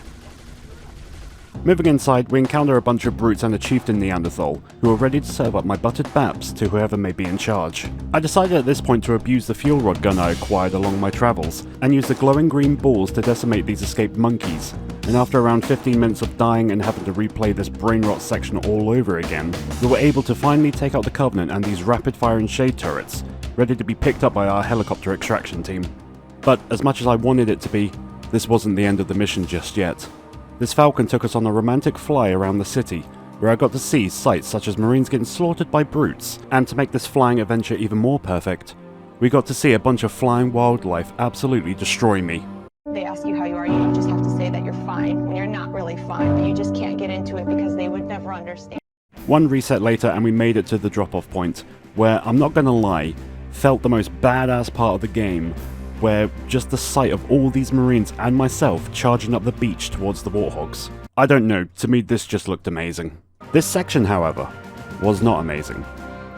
A: Moving inside, we encounter a bunch of brutes and a chieftain Neanderthal, who are ready to serve up my buttered Baps to whoever may be in charge. I decided at this point to abuse the fuel rod gun I acquired along my travels, and use the glowing green balls to decimate these escaped monkeys, and after around 15 minutes of dying and having to replay this brain rot section all over again, we were able to finally take out the Covenant and these rapid-firing shade turrets, ready to be picked up by our helicopter extraction team. But as much as I wanted it to be, this wasn't the end of the mission just yet. This Falcon took us on a romantic fly around the city, where I got to see sights such as Marines getting slaughtered by brutes, and to make this flying adventure even more perfect, we got to see a bunch of flying wildlife absolutely destroy me.
D: They ask you how you are, you just have to say that you're fine when you're not really fine, but you just can't get into it because they would never understand.
A: One reset later and we made it to the drop-off point, where, I'm not gonna lie, felt the most badass part of the game, where just the sight of all these Marines and myself charging up the beach towards the Warthogs. I don't know, to me this just looked amazing. This section, however, was not amazing,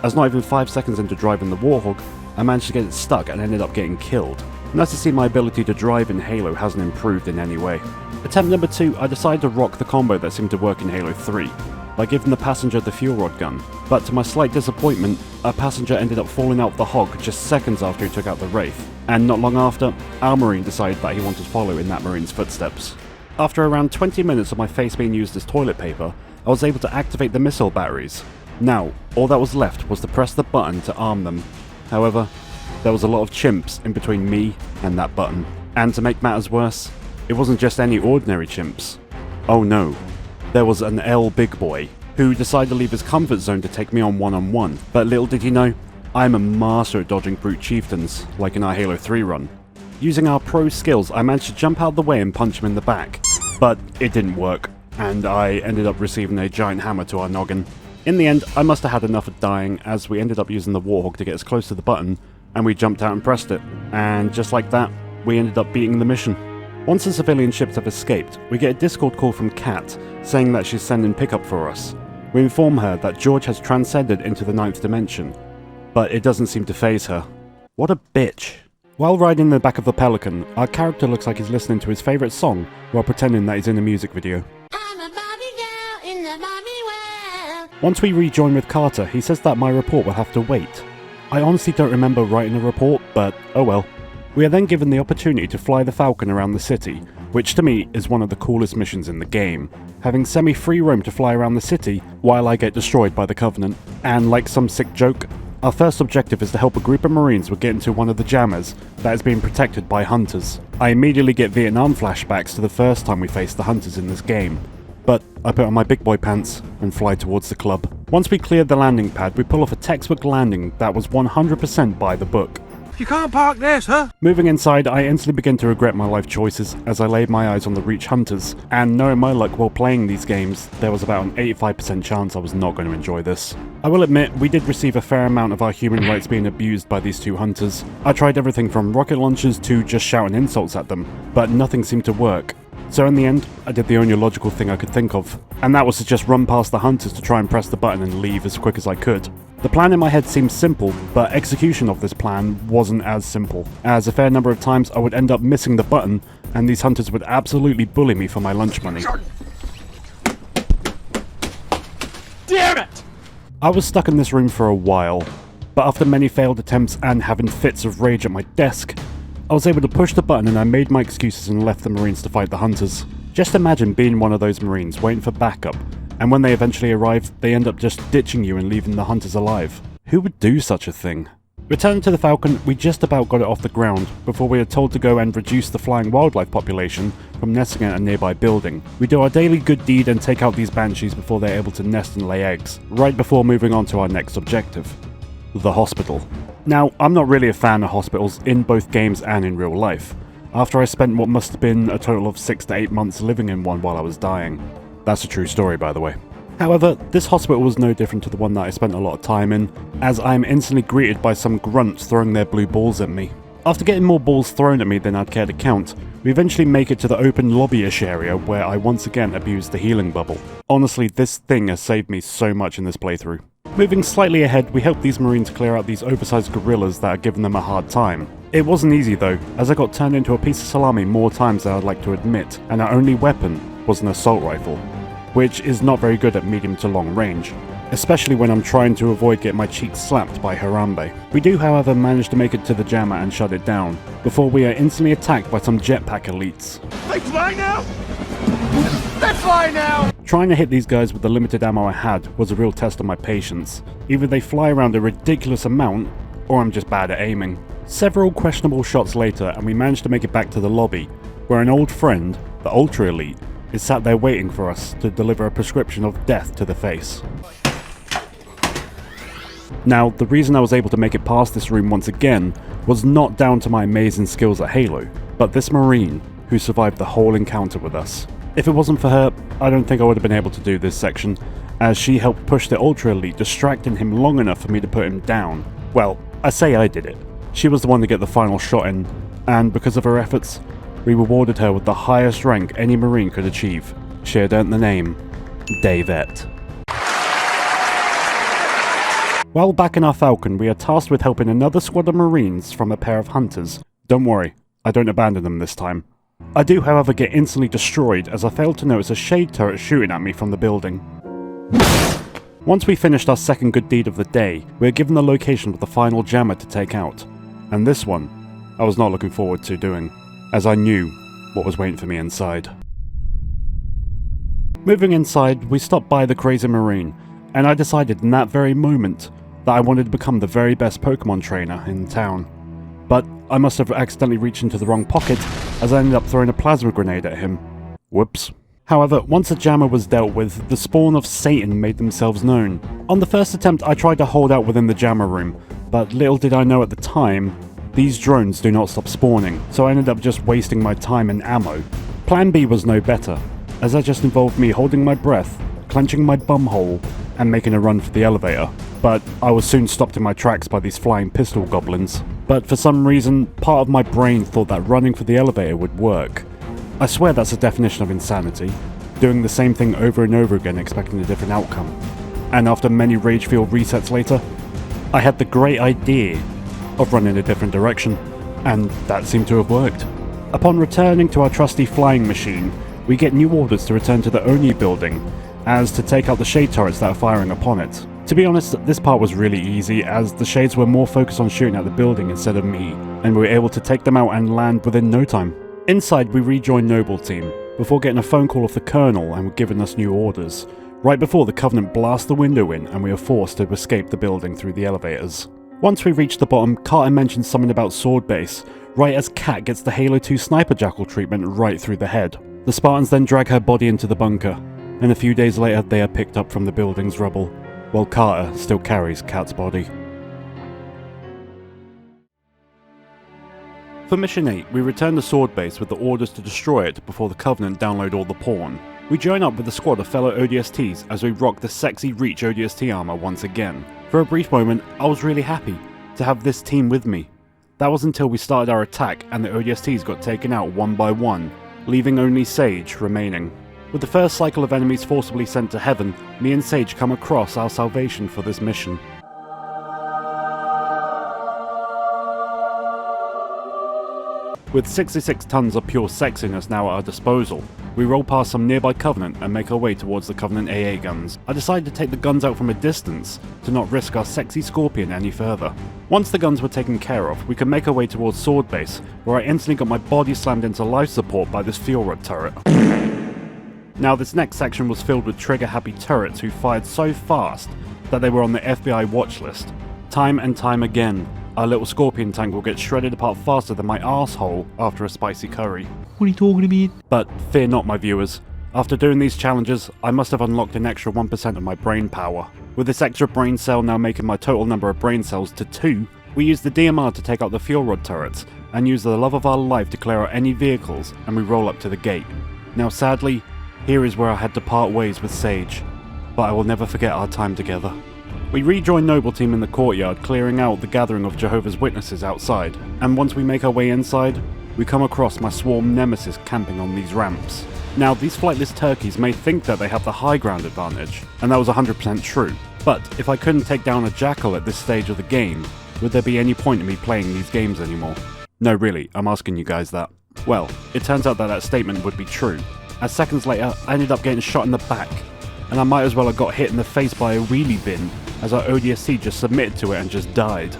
A: as not even 5 seconds into driving the Warthog, I managed to get it stuck and ended up getting killed. Nice to see my ability to drive in Halo hasn't improved in any way. Attempt number 2, I decided to rock the combo that seemed to work in Halo 3, by giving the passenger the fuel rod gun, but to my slight disappointment, a passenger ended up falling out the hog just seconds after he took out the Wraith, and not long after, our Marine decided that he wanted to follow in that Marine's footsteps. After around 20 minutes of my face being used as toilet paper, I was able to activate the missile batteries. Now, all that was left was to press the button to arm them. However, there was a lot of chimps in between me and that button, and to make matters worse, it wasn't just any ordinary chimps. Oh no. There was an L big boy, who decided to leave his comfort zone to take me on one-on-one, but little did he know, I'm a master at dodging brute chieftains, like in our Halo 3 run. Using our pro skills, I managed to jump out of the way and punch him in the back, but it didn't work, and I ended up receiving a giant hammer to our noggin. In the end, I must have had enough of dying, as we ended up using the Warthog to get as close to the button, and we jumped out and pressed it, and just like that, we ended up beating the mission. Once the civilian ships have escaped, we get a Discord call from Kat, saying that she's sending pickup for us. We inform her that George has transcended into the 9th dimension, but it doesn't seem to faze her. What a bitch. While riding in the back of the Pelican, our character looks like he's listening to his favourite song while pretending that he's in a music video.
F: I'm a Barbie girl in the Barbie world.
A: Once we rejoin with Carter, he says that my report will have to wait. I honestly don't remember writing a report, but oh well. We are then given the opportunity to fly the Falcon around the city, which to me is one of the coolest missions in the game, having semi-free roam to fly around the city while I get destroyed by the Covenant. And like some sick joke, our first objective is to help a group of Marines with getting to one of the jammers that is being protected by hunters. I immediately get Vietnam flashbacks to the first time we faced the hunters in this game, but I put on my big boy pants and fly towards the club. Once we cleared the landing pad, we pull off a textbook landing that was 100% by the book.
B: You can't park this, huh?
A: Moving inside, I instantly begin to regret my life choices as I laid my eyes on the Reach hunters, and knowing my luck while playing these games, there was about an 85% chance I was not going to enjoy this. I will admit, we did receive a fair amount of our human rights being abused by these two hunters. I tried everything from rocket launchers to just shouting insults at them, but nothing seemed to work. So in the end, I did the only logical thing I could think of, and that was to just run past the hunters to try and press the button and leave as quick as I could. The plan in my head seemed simple, but execution of this plan wasn't as simple, as a fair number of times I would end up missing the button, and these hunters would absolutely bully me for my lunch money.
B: Damn it!
A: I was stuck in this room for a while, but after many failed attempts and having fits of rage at my desk, I was able to push the button and I made my excuses and left the Marines to fight the hunters. Just imagine being one of those Marines waiting for backup, and when they eventually arrive, they end up just ditching you and leaving the hunters alive. Who would do such a thing? Returning to the Falcon, we just about got it off the ground before we were told to go and reduce the flying wildlife population from nesting at a nearby building. We do our daily good deed and take out these banshees before they're able to nest and lay eggs, right before moving on to our next objective, the hospital. Now, I'm not really a fan of hospitals in both games and in real life, after I spent what must have been a total of 6 to 8 months living in one while I was dying. That's a true story, by the way. However, this hospital was no different to the one that I spent a lot of time in, as I am instantly greeted by some grunts throwing their blue balls at me. After getting more balls thrown at me than I'd care to count, we eventually make it to the open lobby-ish area where I once again abused the healing bubble. Honestly, this thing has saved me so much in this playthrough. Moving slightly ahead, we help these Marines clear out these oversized gorillas that are giving them a hard time. It wasn't easy though, as I got turned into a piece of salami more times than I'd like to admit, and our only weapon was an assault rifle, which is not very good at medium to long range, especially when I'm trying to avoid getting my cheeks slapped by Harambe. We do however manage to make it to the jammer and shut it down, before we are instantly attacked by some jetpack elites.
B: They fly now? They fly now!
A: Trying to hit these guys with the limited ammo I had was a real test of my patience. Either they fly around a ridiculous amount, or I'm just bad at aiming. Several questionable shots later and we managed to make it back to the lobby, where an old friend, the Ultra Elite, is sat there waiting for us to deliver a prescription of death to the face. Now, the reason I was able to make it past this room once again was not down to my amazing skills at Halo, but this Marine who survived the whole encounter with us. If it wasn't for her, I don't think I would have been able to do this section, as she helped push the Ultra Elite, distracting him long enough for me to put him down. Well, I say I did it. She was the one to get the final shot in, and because of her efforts, we rewarded her with the highest rank any Marine could achieve. She had earned the name Davette. While back in our Falcon, we are tasked with helping another squad of Marines from a pair of hunters. Don't worry, I don't abandon them this time. I do however get instantly destroyed as I failed to notice a shade turret shooting at me from the building. Once we finished our second good deed of the day, we are given the location of the final jammer to take out, and this one I was not looking forward to doing, as I knew what was waiting for me inside. Moving inside, we stopped by the Crazy Marine, and I decided in that very moment that I wanted to become the very best Pokemon trainer in town. But I must have accidentally reached into the wrong pocket, as I ended up throwing a plasma grenade at him. Whoops. However, once the jammer was dealt with, the spawn of Satan made themselves known. On the first attempt, I tried to hold out within the jammer room, but little did I know at the time, these drones do not stop spawning, so I ended up just wasting my time and ammo. Plan B was no better, as that just involved me holding my breath, clenching my bumhole, and making a run for the elevator. But I was soon stopped in my tracks by these flying pistol goblins. But for some reason, part of my brain thought that running for the elevator would work. I swear that's the definition of insanity, doing the same thing over and over again expecting a different outcome. And after many rage-fueled resets later, I had the great idea of running a different direction, and that seemed to have worked. Upon returning to our trusty flying machine, we get new orders to return to the Oni building, as to take out the shade turrets that are firing upon it. To be honest, this part was really easy, as the shades were more focused on shooting at the building instead of me, and we were able to take them out and land within no time. Inside, we rejoined Noble Team, before getting a phone call off the Colonel and giving us new orders, right before the Covenant blast the window in and we were forced to escape the building through the elevators. Once we reached the bottom, Carter mentions something about Sword Base, right as Kat gets the Halo 2 Sniper Jackal treatment right through the head. The Spartans then drag her body into the bunker, and a few days later they are picked up from the building's rubble, while Carter still carries Kat's body. For Mission 8, we return to Sword Base with the orders to destroy it before the Covenant download all the porn. We join up with a squad of fellow ODSTs as we rock the sexy Reach ODST armor once again. For a brief moment, I was really happy to have this team with me. That was until we started our attack and the ODSTs got taken out one by one, leaving only Sage remaining. With the first cycle of enemies forcibly sent to heaven, me and Sage come across our salvation for this mission. With 66 tons of pure sexiness now at our disposal, we roll past some nearby Covenant and make our way towards the Covenant AA guns. I decided to take the guns out from a distance to not risk our sexy Scorpion any further. Once the guns were taken care of, we could make our way towards Sword Base, where I instantly got my body slammed into life support by this fuel rod turret. Now this next section was filled with trigger-happy turrets who fired so fast that they were on the FBI watch list. Time and time again, our little Scorpion tank will get shredded apart faster than my arsehole after a spicy curry.
G: What are you talking about?
A: But fear not, my viewers. After doing these challenges, I must have unlocked an extra 1% of my brain power. With this extra brain cell now making my total number of brain cells to 2, we use the DMR to take out the fuel rod turrets, and use the love of our life to clear out any vehicles, and we roll up to the gate. Now sadly, here is where I had to part ways with Sage, but I will never forget our time together. We rejoin Noble Team in the courtyard, clearing out the gathering of Jehovah's Witnesses outside, and once we make our way inside, we come across my swarm nemesis camping on these ramps. Now, these flightless turkeys may think that they have the high ground advantage, and that was 100% true, but if I couldn't take down a jackal at this stage of the game, would there be any point in me playing these games anymore? No, really, I'm asking you guys that. Well, it turns out that that statement would be true, as seconds later I ended up getting shot in the back, and I might as well have got hit in the face by a wheelie bin, as our ODSC just submitted to it and just died.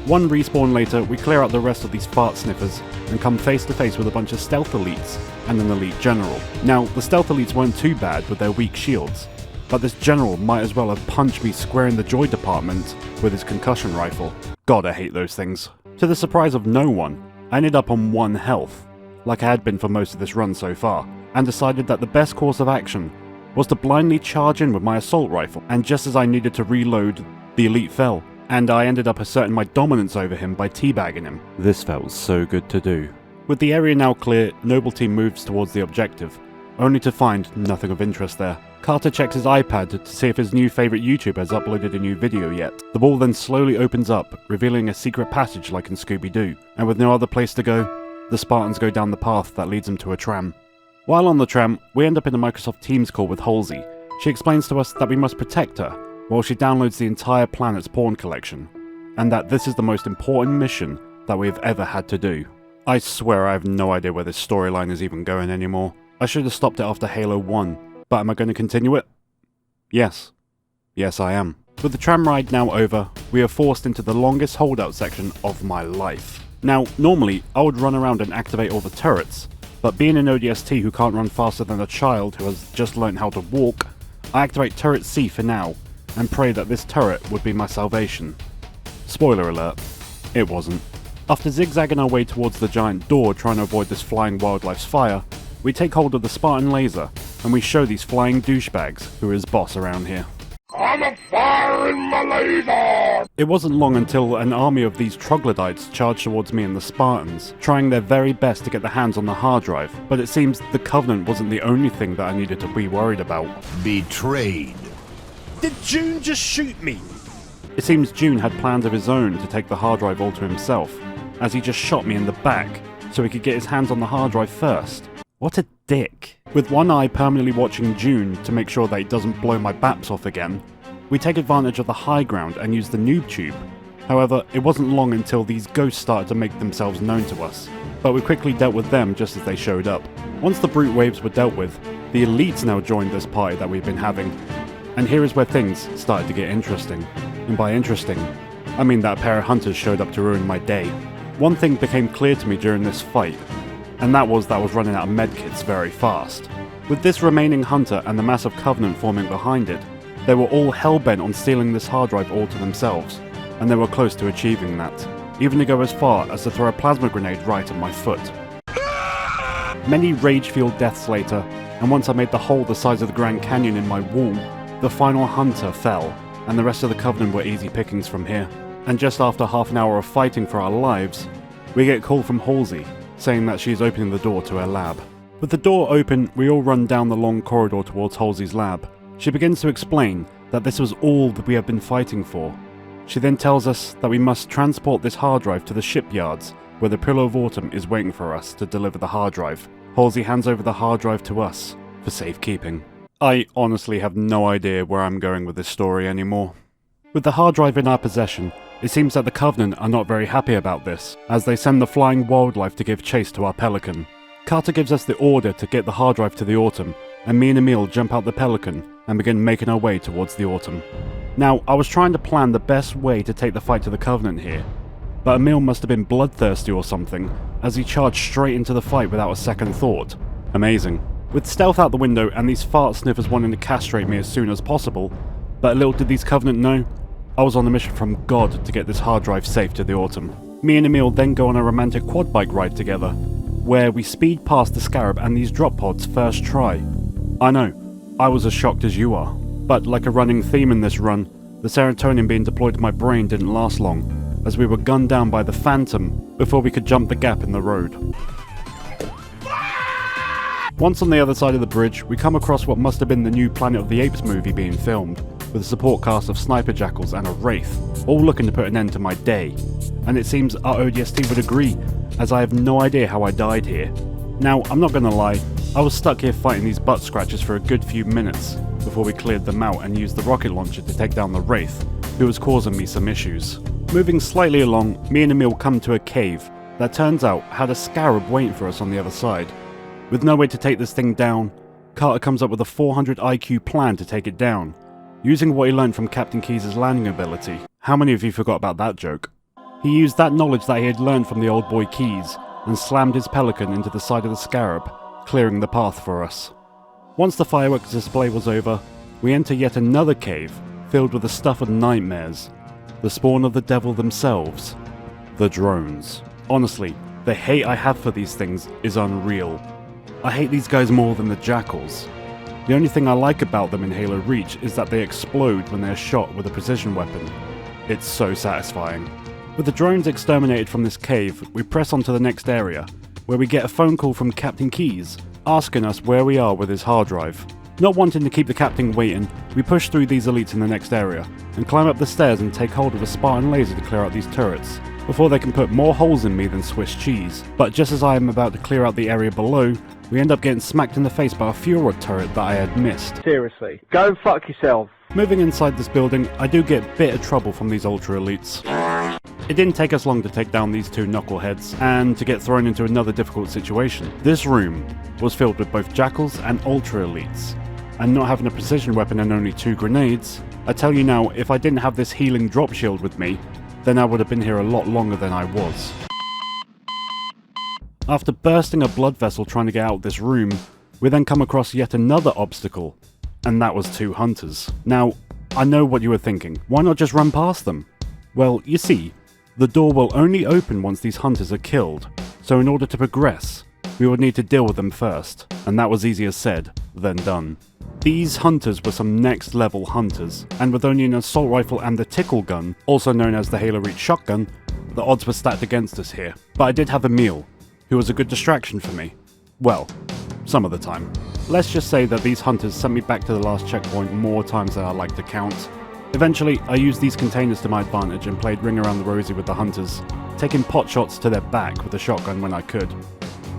A: One respawn later, we clear out the rest of these fart sniffers, and come face to face with a bunch of stealth elites, and an elite general. Now, the stealth elites weren't too bad with their weak shields, but this general might as well have punched me square in the joy department with his concussion rifle. God, I hate those things. To the surprise of no one, I ended up on 1 health, like I had been for most of this run so far, and decided that the best course of action was to blindly charge in with my assault rifle, and just as I needed to reload, the elite fell, and I ended up asserting my dominance over him by teabagging him. This felt so good to do. With the area now clear, Noble Team moves towards the objective, only to find nothing of interest there. Carter checks his iPad to see if his new favourite YouTuber has uploaded a new video yet. The wall then slowly opens up, revealing a secret passage like in Scooby-Doo, and with no other place to go, the Spartans go down the path that leads them to a tram. While on the tram, we end up in a Microsoft Teams call with Halsey. She explains to us that we must protect her, while she downloads the entire planet's porn collection, and that this is the most important mission that we have ever had to do. I swear I have no idea where this storyline is even going anymore. I should have stopped it after Halo 1, but am I going to continue it? Yes. Yes, I am. With the tram ride now over, we are forced into the longest holdout section of my life. Now, normally, I would run around and activate all the turrets, but being an ODST who can't run faster than a child who has just learned how to walk, I activate turret C for now, and pray that this turret would be my salvation. Spoiler alert, it wasn't. After zigzagging our way towards the giant door trying to avoid this flying wildlife's fire, we take hold of the Spartan laser, and we show these flying douchebags who are his boss around here.
B: I'm firing my laser!
A: It wasn't long until an army of these troglodytes charged towards me and the Spartans, trying their very best to get their hands on the hard drive, but it seems the Covenant wasn't the only thing that I needed to be worried about.
B: Betrayed.
A: Did June just shoot me? It seems June had plans of his own to take the hard drive all to himself, as he just shot me in the back, so he could get his hands on the hard drive first. What a dick. With one eye permanently watching June to make sure that he doesn't blow my Baps off again, we take advantage of the high ground and use the noob tube. However, it wasn't long until these ghosts started to make themselves known to us, but we quickly dealt with them just as they showed up. Once the brute waves were dealt with, the elites now joined this party that we've been having, and here is where things started to get interesting. And by interesting, I mean that a pair of hunters showed up to ruin my day. One thing became clear to me during this fight, and that was running out of medkits very fast. With this remaining hunter and the massive Covenant forming behind it, they were all hell-bent on stealing this hard drive all to themselves, and they were close to achieving that, even to go as far as to throw a plasma grenade right at my foot. Many rage-fueled deaths later, and once I made the hole the size of the Grand Canyon in my wall, the final hunter fell, and the rest of the Covenant were easy pickings from here. And just after half an hour of fighting for our lives, we get a call from Halsey, saying that she is opening the door to her lab. With the door open, we all run down the long corridor towards Halsey's lab. She begins to explain that this was all that we have been fighting for. She then tells us that we must transport this hard drive to the shipyards, where the Pillar of Autumn is waiting for us to deliver the hard drive. Halsey hands over the hard drive to us for safekeeping. I honestly have no idea where I'm going with this story anymore. With the hard drive in our possession, it seems that the Covenant are not very happy about this, as they send the flying wildlife to give chase to our Pelican. Carter gives us the order to get the hard drive to the Autumn, and me and Emil jump out the Pelican and begin making our way towards the Autumn. Now, I was trying to plan the best way to take the fight to the Covenant here, but Emil must have been bloodthirsty or something, as he charged straight into the fight without a second thought. Amazing. With stealth out the window and these fart sniffers wanting to castrate me as soon as possible, but little did these Covenant know, I was on a mission from God to get this hard drive safe to the Autumn. Me and Emil then go on a romantic quad bike ride together, where we speed past the Scarab and these drop pods first try. I know, I was as shocked as you are, but like a running theme in this run, the serotonin being deployed to my brain didn't last long, as we were gunned down by the Phantom before we could jump the gap in the road. Once on the other side of the bridge, we come across what must have been the new Planet of the Apes movie being filmed, with a support cast of sniper jackals and a wraith, all looking to put an end to my day. And it seems our ODST would agree, as I have no idea how I died here. Now, I'm not gonna lie, I was stuck here fighting these butt scratchers for a good few minutes, before we cleared them out and used the rocket launcher to take down the wraith, who was causing me some issues. Moving slightly along, me and Emil come to a cave that turns out had a Scarab waiting for us on the other side. With no way to take this thing down, Carter comes up with a 400 IQ plan to take it down, using what he learned from Captain Keyes' landing ability. How many of you forgot about that joke? He used that knowledge that he had learned from the old boy Keyes, and slammed his Pelican into the side of the Scarab, clearing the path for us. Once the fireworks display was over, we enter yet another cave, filled with the stuff of nightmares, the spawn of the devil themselves, the drones. Honestly, the hate I have for these things is unreal. I hate these guys more than the jackals. The only thing I like about them in Halo Reach is that they explode when they are shot with a precision weapon. It's so satisfying. With the drones exterminated from this cave, we press on to the next area, where we get a phone call from Captain Keyes, asking us where we are with his hard drive. Not wanting to keep the captain waiting, we push through these elites in the next area, and climb up the stairs and take hold of a Spartan laser to clear out these turrets, before they can put more holes in me than Swiss cheese. But just as I am about to clear out the area below, we end up getting smacked in the face by a Fura turret that I had missed.
C: Seriously, go and fuck yourself.
A: Moving inside this building, I do get a bit of trouble from these Ultra Elites. It didn't take us long to take down these two knuckleheads, and to get thrown into another difficult situation. This room was filled with both Jackals and Ultra Elites, and not having a precision weapon and only 2 grenades, I tell you now, if I didn't have this healing drop shield with me, then I would have been here a lot longer than I was. After bursting a blood vessel trying to get out of this room, we then come across yet another obstacle, and that was 2 hunters. Now, I know what you were thinking, why not just run past them? Well, you see, the door will only open once these hunters are killed, so in order to progress, we would need to deal with them first, and that was easier said than done. These hunters were some next level hunters, and with only an assault rifle and the tickle gun, also known as the Halo Reach shotgun, the odds were stacked against us here. But I did have Emil, who was a good distraction for me. Well, some of the time. Let's just say that these hunters sent me back to the last checkpoint more times than I like to count. Eventually, I used these containers to my advantage and played Ring Around the Rosie with the hunters, taking pot shots to their back with the shotgun when I could.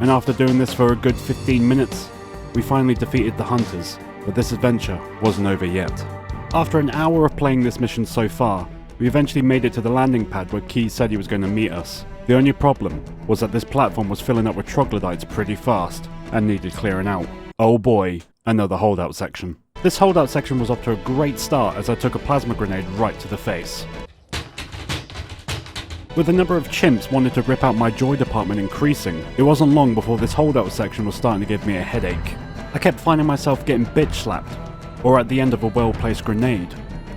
A: And after doing this for a good 15 minutes, we finally defeated the hunters, but this adventure wasn't over yet. After an hour of playing this mission so far, we eventually made it to the landing pad where Keyes said he was going to meet us. The only problem was that this platform was filling up with troglodytes pretty fast, and needed clearing out. Oh boy, another holdout section. This holdout section was off to a great start as I took a plasma grenade right to the face. With the number of chimps wanting to rip out my joy department increasing, it wasn't long before this holdout section was starting to give me a headache. I kept finding myself getting bitch slapped, or at the end of a well-placed grenade.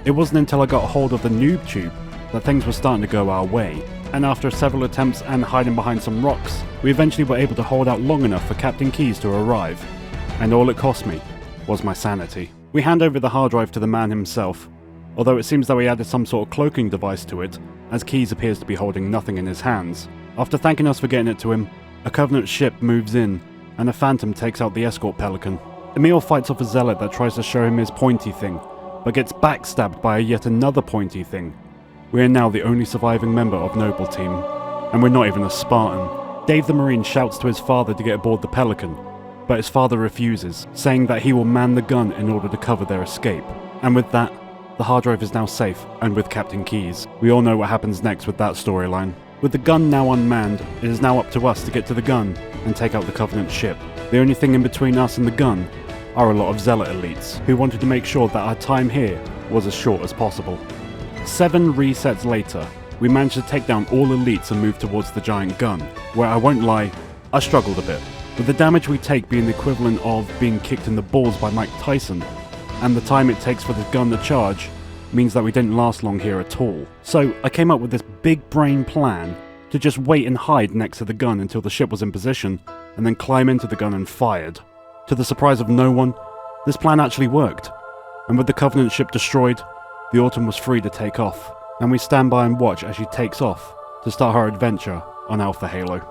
A: It wasn't until I got a hold of the noob tube that things were starting to go our way, and after several attempts and hiding behind some rocks, we eventually were able to hold out long enough for Captain Keyes to arrive, and all it cost me was my sanity. We hand over the hard drive to the man himself, although it seems that we added some sort of cloaking device to it, as Keyes appears to be holding nothing in his hands. After thanking us for getting it to him, a Covenant ship moves in, and a Phantom takes out the escort Pelican. Emil fights off a zealot that tries to show him his pointy thing, but gets backstabbed by yet another pointy thing. We are now the only surviving member of Noble Team, and we're not even a Spartan. Dave the Marine shouts to his father to get aboard the Pelican, but his father refuses, saying that he will man the gun in order to cover their escape. And with that, the hard drive is now safe, and with Captain Keyes. We all know what happens next with that storyline. With the gun now unmanned, it is now up to us to get to the gun and take out the Covenant ship. The only thing in between us and the gun are a lot of zealot elites, who wanted to make sure that our time here was as short as possible. 7 resets later, we managed to take down all elites and move towards the giant gun, where I won't lie, I struggled a bit. with the damage we take being the equivalent of being kicked in the balls by Mike Tyson, and the time it takes for the gun to charge means that we didn't last long here at all. So I came up with this big brain plan to just wait and hide next to the gun until the ship was in position, and then climb into the gun and fired. To the surprise of no one, this plan actually worked, and with the Covenant ship destroyed, the Autumn was free to take off, and we stand by and watch as she takes off to start her adventure on Alpha Halo.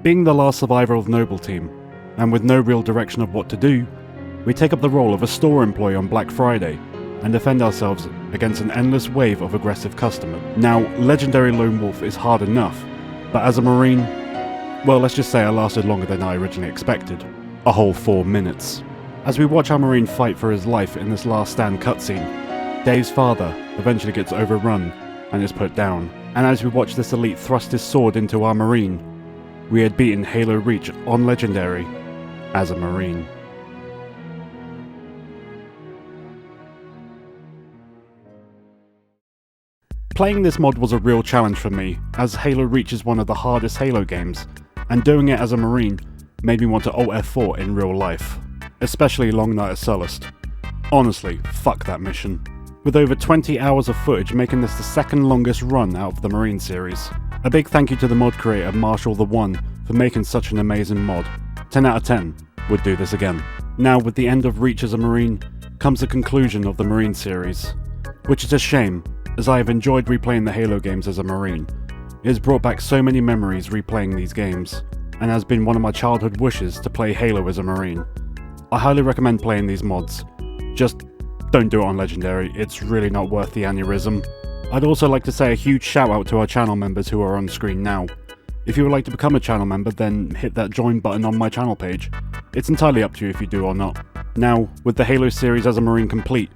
A: Being the last survivor of Noble Team, and with no real direction of what to do, we take up the role of a store employee on Black Friday and defend ourselves against an endless wave of aggressive customers. Now, Legendary Lone Wolf is hard enough, but as a Marine, well, let's just say I lasted longer than I originally expected. A whole 4 minutes. As we watch our Marine fight for his life in this last stand cutscene, Dave's father eventually gets overrun and is put down. And as we watch this elite thrust his sword into our Marine, we had beaten Halo Reach on Legendary as a Marine. Playing this mod was a real challenge for me, as Halo Reach is one of the hardest Halo games, and doing it as a Marine made me want to Alt F4 in real life, especially Long Night of Sullust. Honestly, fuck that mission. With over 20 hours of footage making this the second longest run out of the Marine series. A big thank you to the mod creator Marshall the One for making such an amazing mod. 10 out of 10, would do this again. Now with the end of Reach as a Marine, comes the conclusion of the Marine series, which is a shame, as I have enjoyed replaying the Halo games as a Marine. It has brought back so many memories replaying these games, and has been one of my childhood wishes to play Halo as a Marine. I highly recommend playing these mods. Just don't do it on Legendary, it's really not worth the aneurysm. I'd also like to say a huge shout out to our channel members who are on screen now. If you would like to become a channel member, then hit that join button on my channel page. It's entirely up to you if you do or not. Now, with the Halo series as a Marine complete,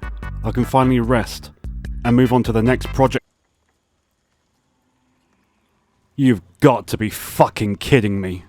A: I can finally rest and move on to the next project. You've got to be fucking kidding me.